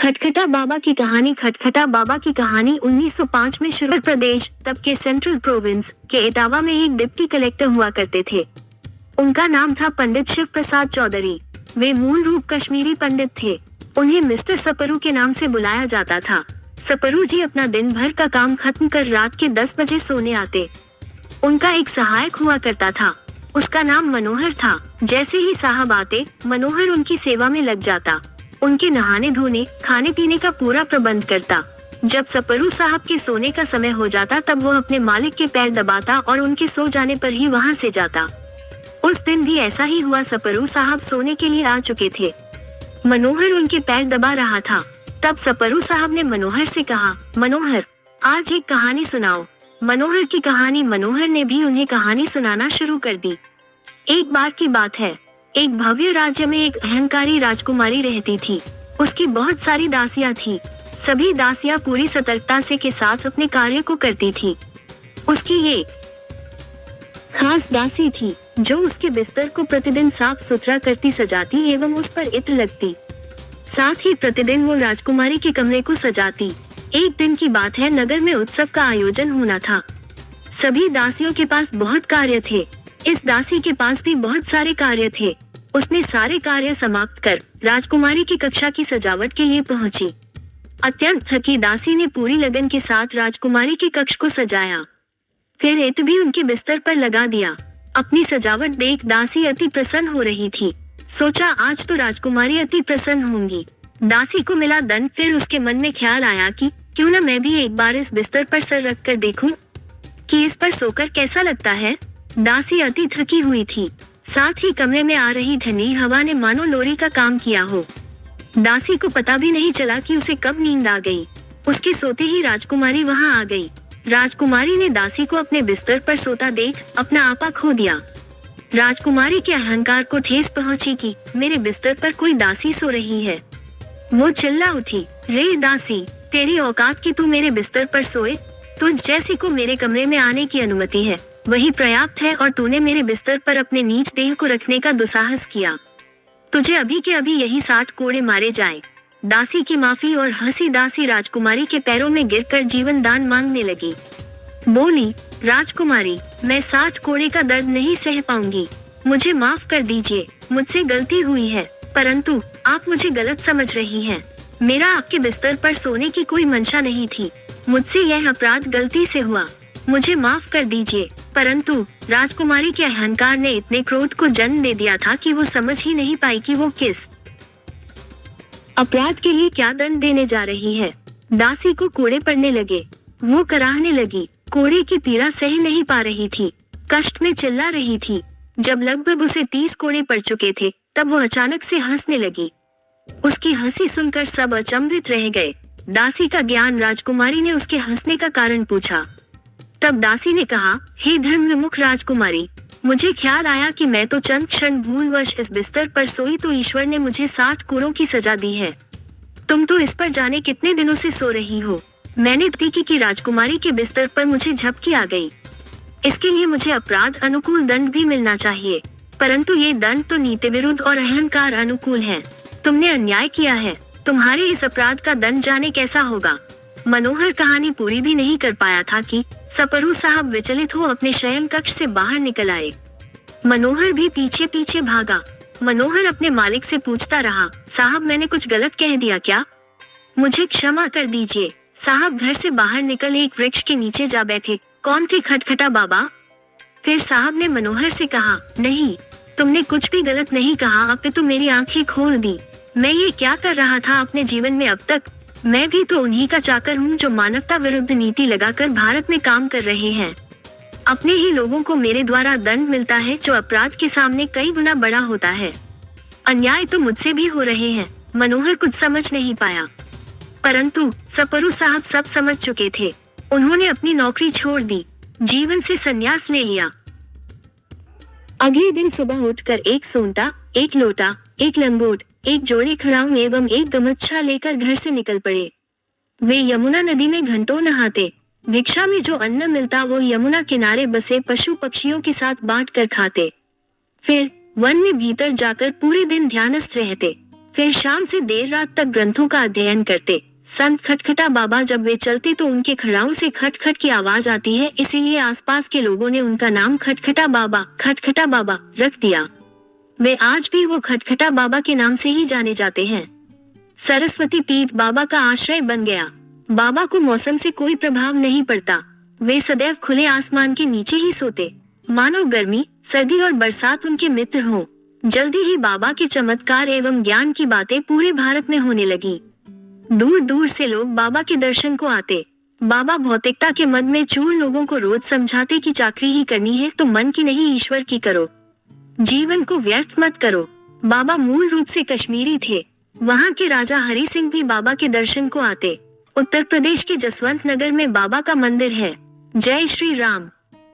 खटखटा बाबा की कहानी। खटखटा बाबा की कहानी 1905 में शुरू। उत्तर प्रदेश तब के सेंट्रल प्रोविंस के इटावा में एक डिप्टी कलेक्टर हुआ करते थे। उनका नाम था पंडित शिव प्रसाद चौधरी। वे मूल रूप कश्मीरी पंडित थे। उन्हें मिस्टर सपरू के नाम से बुलाया जाता था। सपरू जी अपना दिन भर का काम खत्म कर रात के 10 बजे सोने आते। उनका एक सहायक हुआ करता था, उसका नाम मनोहर था। जैसे ही साहब आते, मनोहर उनकी सेवा में लग जाता, उनके नहाने धोने खाने पीने का पूरा प्रबंध करता। जब सपरू साहब के सोने का समय हो जाता तब वो अपने मालिक के पैर दबाता और उनके सो जाने पर ही वहाँ से जाता। उस दिन भी ऐसा ही हुआ। सपरू साहब सोने के लिए आ चुके थे। मनोहर उनके पैर दबा रहा था। तब सपरू साहब ने मनोहर से कहा, मनोहर आज एक कहानी सुनाओ। मनोहर की कहानी। मनोहर ने भी उन्हें कहानी सुनाना शुरू कर दी। एक बार की बात है, एक भव्य राज्य में एक अहंकारी राजकुमारी रहती थी। उसकी बहुत सारी दासियां थी। सभी दासियां पूरी सतर्कता से के साथ अपने कार्य को करती थी। उसकी एक खास दासी थी जो उसके बिस्तर को प्रतिदिन साफ सुथरा करती, सजाती एवं उस पर इत्र लगती। साथ ही प्रतिदिन वो राजकुमारी के कमरे को सजाती। एक दिन की बात है, नगर में उत्सव का आयोजन होना था। सभी दासियों के पास बहुत कार्य थे। इस दासी के पास भी बहुत सारे कार्य थे। उसने सारे कार्य समाप्त कर राजकुमारी की कक्षा की सजावट के लिए पहुंची। अत्यंत थकी दासी ने पूरी लगन के साथ राजकुमारी के कक्ष को सजाया, फिर इत्र भी उनके बिस्तर पर लगा दिया। अपनी सजावट देख दासी अति प्रसन्न हो रही थी। सोचा आज तो राजकुमारी अति प्रसन्न होंगी। दासी को मिला दंड। फिर उसके मन में ख्याल आया कि क्यों न मैं भी एक बार इस बिस्तर पर सर रख कर देखूं कि इस पर सोकर कैसा लगता है। दासी अति थकी हुई थी। साथ ही कमरे में आ रही ठंडी हवा ने मानो लोरी का काम किया हो। दासी को पता भी नहीं चला कि उसे कब नींद आ गई। उसके सोते ही राजकुमारी वहां आ गई। राजकुमारी ने दासी को अपने बिस्तर पर सोता देख अपना आपा खो दिया। राजकुमारी के अहंकार को ठेस पहुंची कि मेरे बिस्तर पर कोई दासी सो रही है। वो चिल्ला उठी, रे दासी, तेरी औकात की तू मेरे बिस्तर पर सोए? तुझ जैसी को मेरे कमरे में आने की अनुमति है, वही पर्याप्त है, और तूने मेरे बिस्तर पर अपने नीच देह को रखने का दुस्साहस किया। तुझे अभी के अभी यही 60 कोड़े मारे जाएं। दासी की माफी और हंसी। दासी राजकुमारी के पैरों में गिरकर जीवन दान मांगने लगी। बोली, राजकुमारी, मैं 60 कोड़े का दर्द नहीं सह पाऊंगी। मुझे माफ कर दीजिए, मुझसे गलती हुई है, परंतु आप मुझे गलत समझ रही हैं। मेरा आपके बिस्तर पर सोने की कोई मंशा नहीं थी। मुझसे यह अपराध गलती से हुआ, मुझे माफ कर दीजिए। परंतु राजकुमारी के अहंकार ने इतने क्रोध को जन्म दे दिया था कि वो समझ ही नहीं पाई कि वो किस अपराध के लिए क्या दंड देने जा रही है। दासी को कोड़े पड़ने लगे। वो कराहने लगी। कोड़े की पीड़ा सह नहीं पा रही थी, कष्ट में चिल्ला रही थी। जब लगभग उसे 30 कोड़े पड़ चुके थे तब वो अचानक से हंसने लगी। उसकी हंसी सुनकर सब अचंभित रह गए। दासी का ज्ञान। राजकुमारी ने उसके हंसने का कारण पूछा। तब दासी ने कहा, हे धर्म विमुख राजकुमारी, मुझे ख्याल आया कि मैं तो चंद क्षण भूलवश इस बिस्तर पर सोई तो ईश्वर ने मुझे 60 कोड़ों की सजा दी है। तुम तो इस पर जाने कितने दिनों से सो रही हो। मैंने गलती की राजकुमारी के बिस्तर पर मुझे झपकी आ गई। इसके लिए मुझे अपराध अनुकूल दंड भी मिलना चाहिए, परंतु ये दंड तो नीति विरुद्ध और अहंकार अनुकूल है। तुमने अन्याय किया है। तुम्हारे इस अपराध का दंड जाने कैसा होगा। मनोहर कहानी पूरी भी नहीं कर पाया था कि सपरू साहब विचलित हो अपने शयन कक्ष से बाहर निकल आए। मनोहर भी पीछे पीछे भागा। मनोहर अपने मालिक से पूछता रहा, साहब मैंने कुछ गलत कह दिया क्या? मुझे क्षमा कर दीजिए। साहब घर से बाहर निकल एक वृक्ष के नीचे जा बैठे। कौन थे? खटखटा बाबा। फिर साहब ने मनोहर से कहा, नहीं, तुमने कुछ भी गलत नहीं कहा, अपितु मेरी आंखें खोल दी। मैं ये क्या कर रहा था अपने जीवन में अब तक? मैं भी तो उन्हीं का चाकर हूँ जो मानवता विरुद्ध नीति लगाकर भारत में काम कर रहे हैं। अपने ही लोगों को मेरे द्वारा दंड मिलता है जो अपराध के सामने कई गुना बड़ा होता है। अन्याय तो मुझसे भी हो रहे हैं। मनोहर कुछ समझ नहीं पाया, परंतु सपरू साहब सब समझ चुके थे। उन्होंने अपनी नौकरी छोड़ दी, जीवन से संन्यास ले लिया। अगले दिन सुबह उठकर एक सोंटा, एक लोटा, एक लंगोट, एक जोड़े खड़ाऊ एवं एक गमछा लेकर घर से निकल पड़े। वे यमुना नदी में घंटों नहाते। भिक्षा में जो अन्न मिलता वो यमुना किनारे बसे पशु पक्षियों के साथ बांट कर खाते। फिर वन में भीतर जाकर पूरे दिन ध्यानस्थ रहते। फिर शाम से देर रात तक ग्रंथों का अध्ययन करते। संत खटखटा बाबा जब वे चलते तो उनके खड़ाओं से खटखट की आवाज आती है, इसीलिए आसपास के लोगों ने उनका नाम खटखटा बाबा रख दिया। वे आज भी वो खटखटा बाबा के नाम से ही जाने जाते हैं। सरस्वती पीठ बाबा का आश्रय बन गया। बाबा को मौसम से कोई प्रभाव नहीं पड़ता। वे सदैव खुले आसमान के नीचे ही सोते, मानो गर्मी, सर्दी और बरसात उनके मित्र हों। जल्दी ही बाबा के चमत्कार एवं ज्ञान की बातें पूरे भारत में होने लगी। दूर दूर से लोग बाबा के दर्शन को आते। बाबा भौतिकता के मद में चूर लोगों को रोज समझाते कि चाकरी ही करनी है तो मन की नहीं ईश्वर की करो, जीवन को व्यर्थ मत करो। बाबा मूल रूप से कश्मीरी थे। वहाँ के राजा हरि सिंह भी बाबा के दर्शन को आते। उत्तर प्रदेश के जसवंत नगर में बाबा का मंदिर है। जय श्री राम।